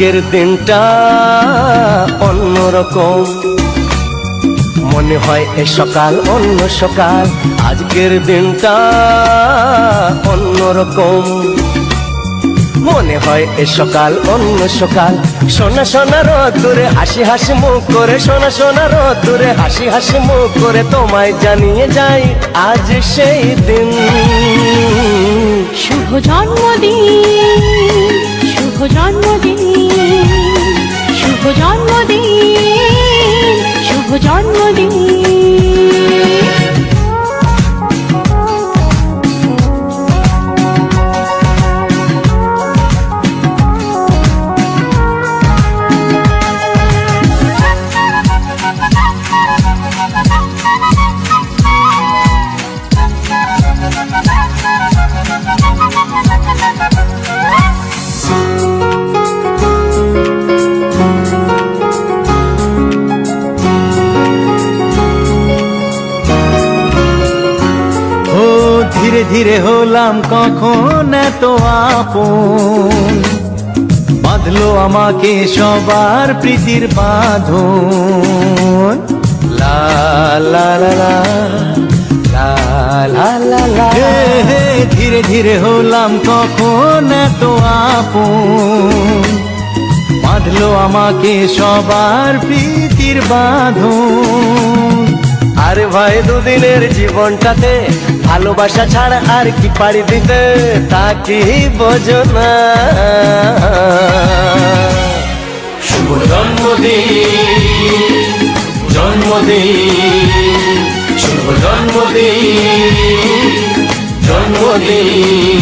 আজকের দিনটা অন্যরকম, মনে হয় এ সকাল অন্য সকাল। আজকের দিনটা অন্যরকম, মনে হয় এ সকাল অন্য সকাল। সোনা সোনা রোদ্দুরে হাসি হাসি মুখ করে, সোনা সোনা রোদ্দুরে হাসি হাসি মুখ করে তোমায় জানিয়ে যাই আজ সেই দিন। শুভ জন্মদিন, শুভ জন্মদিন, শুভ জন্মদিন, শুভ জন্মদিন। ধীরে ধীরে হলাম কখন এত আপন, বাঁধলো আমাকে সবার প্রীতির বাঁধন। লা লা লা লা লা লা লা লা। ধীরে ধীরে হলাম কখন এত আপন, বাঁধলো আমাকে সবার প্রীতির বাঁধন। আরে ভাই দুদিনের জীবনটাতে ভালোবাসা ছাড়া আর কি পারি দিতে, তা কি বোঝো না। শুভ জন্মদিন, জন্মদিন, শুভ জন্মদিন, জন্মদিন।